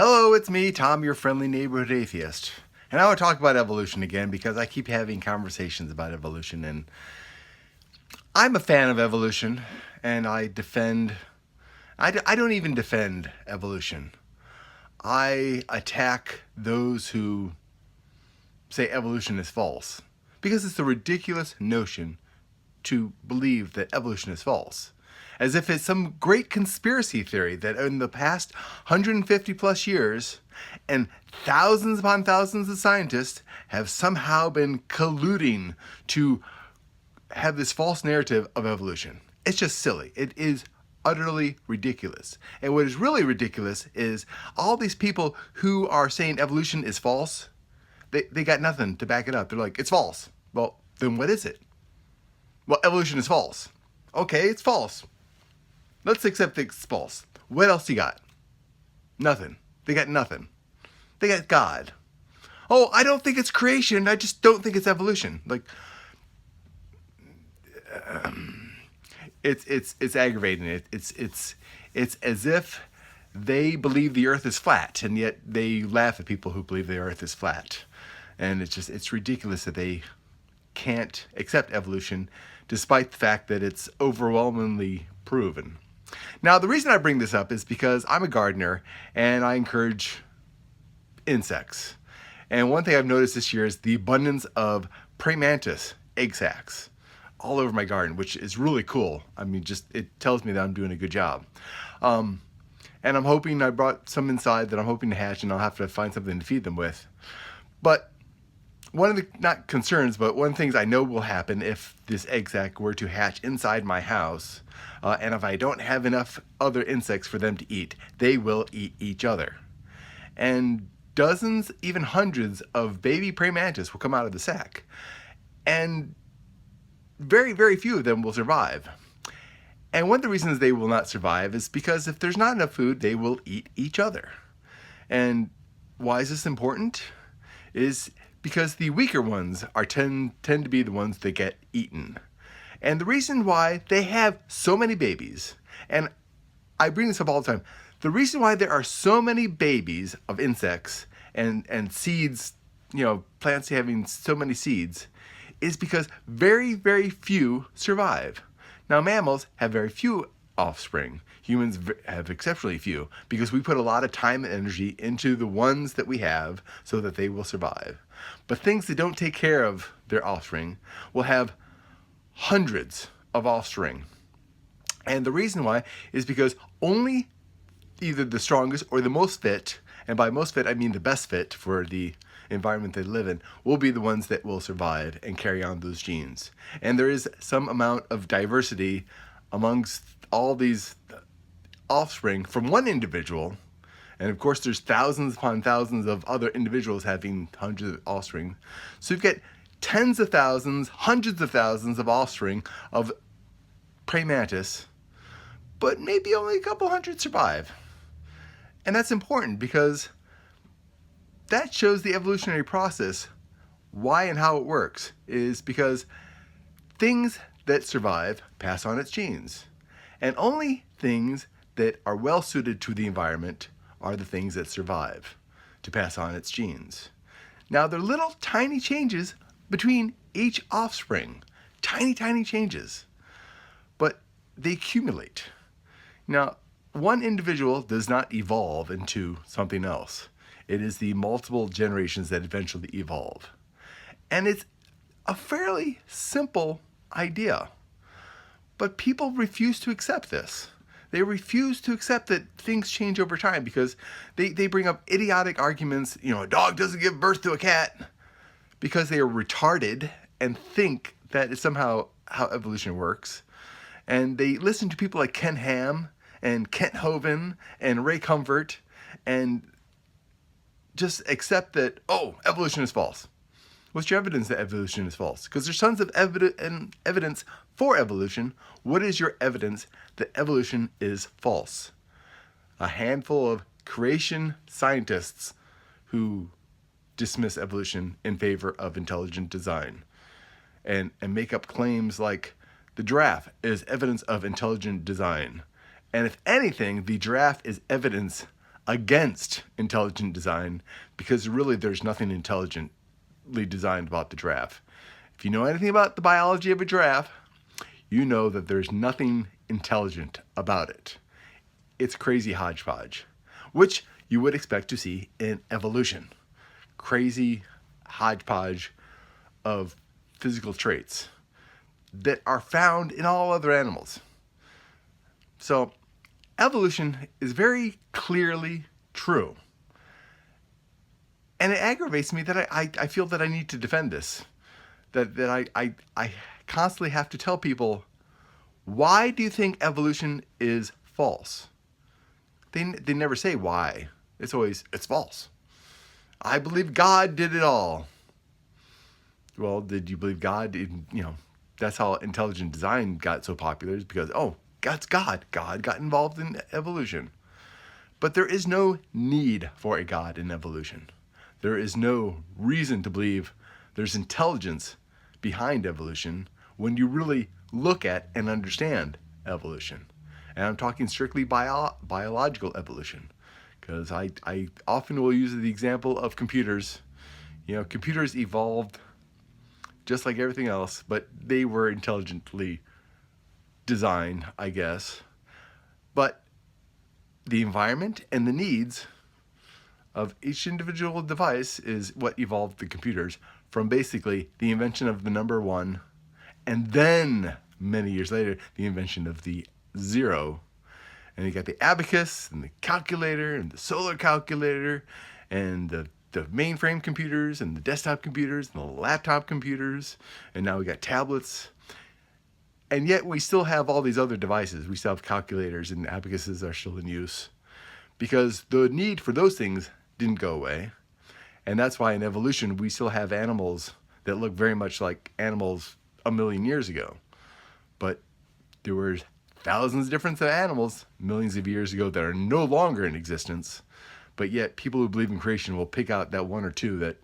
Hello, it's me, Tom, your friendly neighborhood atheist. And I want to talk about evolution again because I keep having conversations about evolution. And I'm a fan of evolution, and I don't even defend evolution. I attack those who say evolution is false because it's a ridiculous notion to believe that evolution is false. As if it's some great conspiracy theory that in the past 150 plus years, and thousands upon thousands of scientists have somehow been colluding to have this false narrative of evolution. It's just silly. It is utterly ridiculous. And what is really ridiculous is all these people who are saying evolution is false, they got nothing to back it up. They're like, it's false. Well, then what is it? Well, evolution is false. Okay, it's false. Let's accept it's false. What else you got? Nothing. They got nothing. They got God. Oh, I don't think it's creation. I just don't think it's evolution. Like, it's aggravating. It's as if they believe the Earth is flat, and yet they laugh at people who believe the Earth is flat. And it's ridiculous that they can't accept evolution, despite the fact that it's overwhelmingly proven. Now, the reason I bring this up is because I'm a gardener and I encourage insects. And one thing I've noticed this year is the abundance of praying mantis egg sacs all over my garden, which is really cool. I mean, just it tells me that I'm doing a good job. And I'm hoping I brought some inside that I'm hoping to hatch, and I'll have to find something to feed them with. But one of the, not concerns, but one of the things I know will happen if this egg sac were to hatch inside my house, and if I don't have enough other insects for them to eat, they will eat each other. And dozens, even hundreds of baby praying mantis will come out of the sac. And very, very few of them will survive. And one of the reasons they will not survive is because if there's not enough food, they will eat each other. And why is this important? Is because the weaker ones tend to be the ones that get eaten. And the reason why they have so many babies, and I bring this up all the time, the reason why there are so many babies of insects and seeds, plants having so many seeds, is because very, very few survive. Now, mammals have very few offspring. Humans have exceptionally few because we put a lot of time and energy into the ones that we have so that they will survive. But things that don't take care of their offspring will have hundreds of offspring. And the reason why is because only either the strongest or the most fit, and by most fit I mean the best fit for the environment they live in, will be the ones that will survive and carry on those genes. And there is some amount of diversity amongst all these offspring from one individual. And of course, there's thousands upon thousands of other individuals having hundreds of offspring. So you've got tens of thousands, hundreds of thousands of offspring of praying mantis, but maybe only a couple hundred survive. And that's important because that shows the evolutionary process. Why and how it works is because things that survive pass on its genes. And only things that are well suited to the environment are the things that survive to pass on its genes. Now, there are little tiny changes between each offspring. Tiny, tiny changes. But they accumulate. Now, one individual does not evolve into something else. It is the multiple generations that eventually evolve. And it's a fairly simple idea. But people refuse to accept this. They refuse to accept that things change over time because they bring up idiotic arguments. A dog doesn't give birth to a cat because they are retarded and think that it's somehow how evolution works. And they listen to people like Ken Ham and Kent Hovind and Ray Comfort and just accept that, evolution is false. What's your evidence that evolution is false? Because there's tons of evidence for evolution. What is your evidence that evolution is false? A handful of creation scientists who dismiss evolution in favor of intelligent design and make up claims like the giraffe is evidence of intelligent design. And if anything, the giraffe is evidence against intelligent design because really there's nothing intelligently designed about the giraffe. If you know anything about the biology of a giraffe, you know that there's nothing intelligent about it. It's crazy hodgepodge, which you would expect to see in evolution. Crazy hodgepodge of physical traits that are found in all other animals. So evolution is very clearly true. And it aggravates me that I feel that I need to defend this. That I constantly have to tell people, why do you think evolution is false? They never say why. It's always, it's false. I believe God did it all. Well, did you believe God? That's how intelligent design got so popular, is because, oh, God's God. God got involved in evolution. But there is no need for a God in evolution. There is no reason to believe there's intelligence behind evolution when you really look at and understand evolution. And I'm talking strictly biological evolution, because I often will use the example of computers. Computers evolved just like everything else, but they were intelligently designed, I guess. But the environment and the needs of each individual device is what evolved the computers from basically the invention of the number 1, and then many years later the invention of the 0. And you got the abacus and the calculator and the solar calculator and the mainframe computers and the desktop computers and the laptop computers, and now we got tablets. And yet we still have all these other devices. We still have calculators, and abacuses are still in use because the need for those things didn't go away. And that's why in evolution we still have animals that look very much like animals a million years ago. But there were thousands of different animals millions of years ago that are no longer in existence. But yet people who believe in creation will pick out that one or two that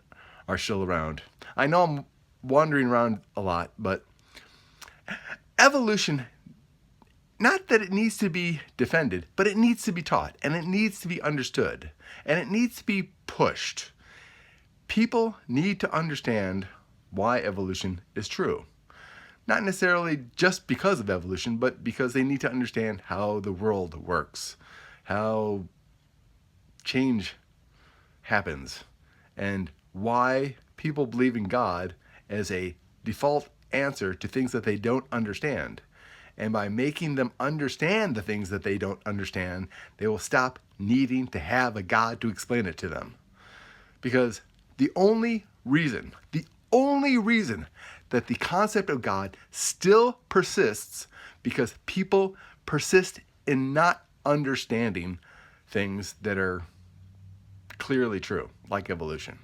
are still around. I know I'm wandering around a lot, but evolution, not that it needs to be defended, but it needs to be taught, and it needs to be understood, and it needs to be pushed. People need to understand why evolution is true. Not necessarily just because of evolution, but because they need to understand how the world works, how change happens, and why people believe in God as a default answer to things that they don't understand. And by making them understand the things that they don't understand, they will stop needing to have a God to explain it to them. Because the only reason that the concept of God still persists, because people persist in not understanding things that are clearly true, like evolution.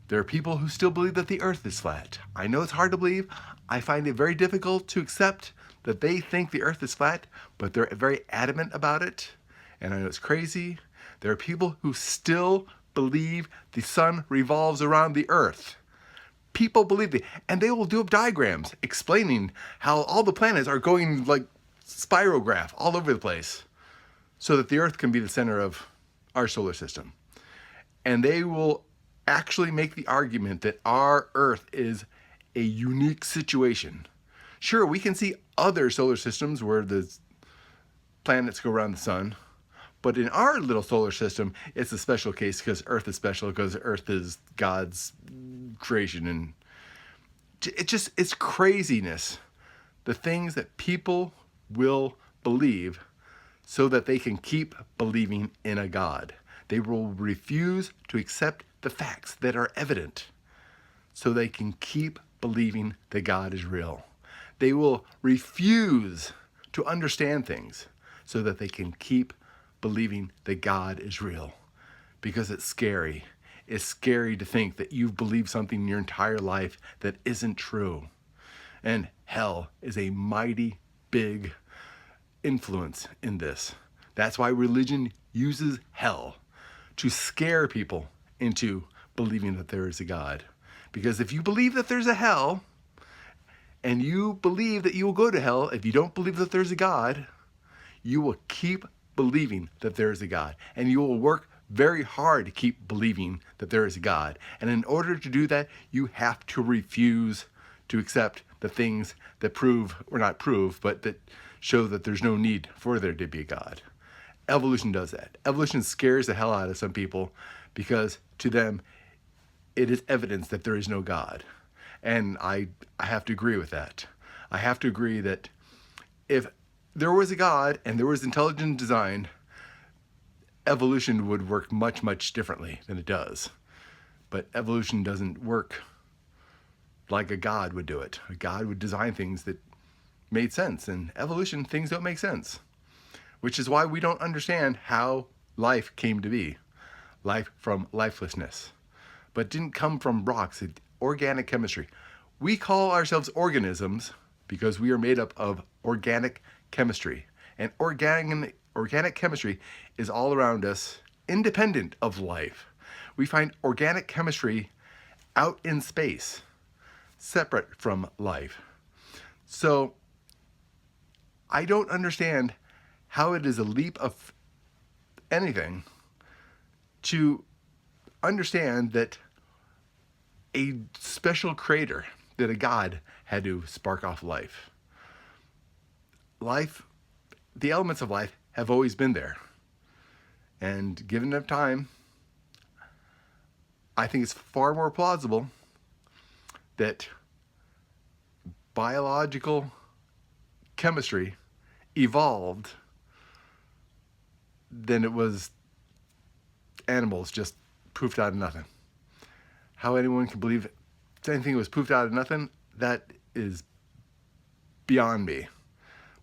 There are people who still believe that the earth is flat. I know it's hard to believe. I find it very difficult to accept that they think the earth is flat, but they're very adamant about it. And I know it's crazy. There are people who still believe the sun revolves around the earth. People believe it, and they will do up diagrams explaining how all the planets are going like spirograph all over the place so that the earth can be the center of our solar system. And they will actually make the argument that our earth is a unique situation. Sure, we can see other solar systems where the planets go around the sun, but in our little solar system, it's a special case because Earth is special, because Earth is God's creation. And it's craziness, the things that people will believe so that they can keep believing in a God. They will refuse to accept the facts that are evident so they can keep believing that God is real. They will refuse to understand things so that they can keep believing that God is real, because it's scary. It's scary to think that you've believed something in your entire life that isn't true. And hell is a mighty big influence in this. That's why religion uses hell to scare people into believing that there is a God. Because if you believe that there's a hell, and you believe that you will go to hell if you don't believe that there's a God, you will keep believing that there is a God. And you will work very hard to keep believing that there is a God. And in order to do that, you have to refuse to accept the things that prove, or not prove, but that show that there's no need for there to be a God. Evolution does that. Evolution scares the hell out of some people because to them, it is evidence that there is no God. And I have to agree with that. I have to agree that if there was a God and there was intelligent design, evolution would work much, much differently than it does. But evolution doesn't work like a God would do it. A God would design things that made sense. And evolution, things don't make sense. Which is why we don't understand how life came to be. Life from lifelessness. But it didn't come from rocks. Organic chemistry. We call ourselves organisms because we are made up of organic chemistry. And organic chemistry is all around us, independent of life. We find organic chemistry out in space, separate from life. So I don't understand how it is a leap of anything to understand that a special creator, that a God had to spark off life. Life, the elements of life have always been there. And given enough time, I think it's far more plausible that biological chemistry evolved than it was animals just poofed out of nothing. How anyone can believe anything was poofed out of nothing, that is beyond me.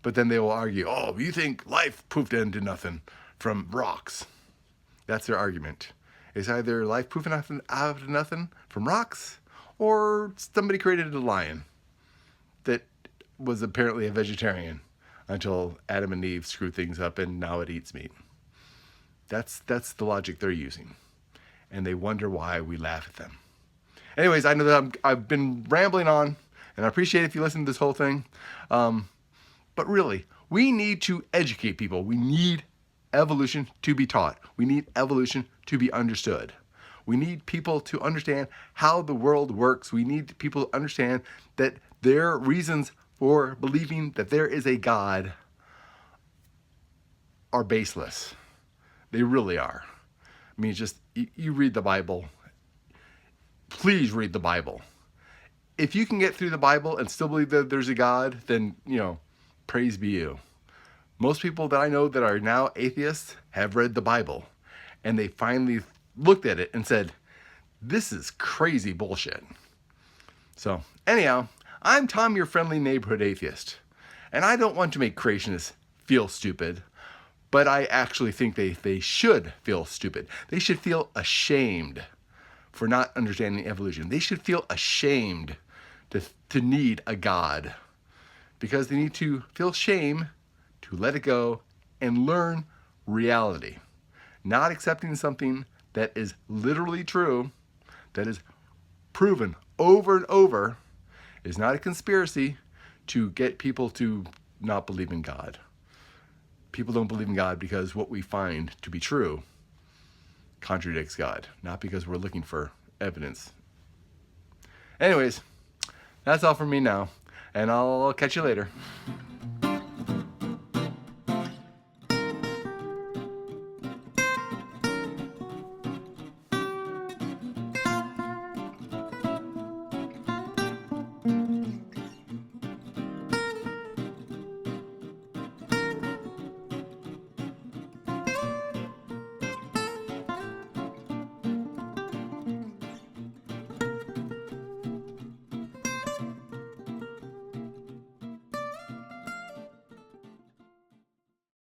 But then they will argue, oh, you think life poofed into nothing from rocks. That's their argument. It's either life poofing out of nothing from rocks, or somebody created a lion that was apparently a vegetarian until Adam and Eve screwed things up and now it eats meat. That's the logic they're using. And they wonder why we laugh at them. Anyways, I know that I've been rambling on, and I appreciate if you listen to this whole thing. But really, we need to educate people. We need evolution to be taught. We need evolution to be understood. We need people to understand how the world works. We need people to understand that their reasons for believing that there is a God are baseless. They really are. I mean, just, you read the Bible. Please read the Bible. If you can get through the Bible and still believe that there's a God, then, praise be you. Most people that I know that are now atheists have read the Bible, and they finally looked at it and said, this is crazy bullshit. So, anyhow, I'm Tom, your friendly neighborhood atheist, and I don't want to make creationists feel stupid, but I actually think they should feel stupid. They should feel ashamed for not understanding evolution. They should feel ashamed to need a God, because they need to feel shame to let it go and learn reality. Not accepting something that is literally true, that is proven over and over, is not a conspiracy to get people to not believe in God. People don't believe in God because what we find to be true contradicts God, not because we're looking for evidence. Anyways, that's all from me now, and I'll catch you later.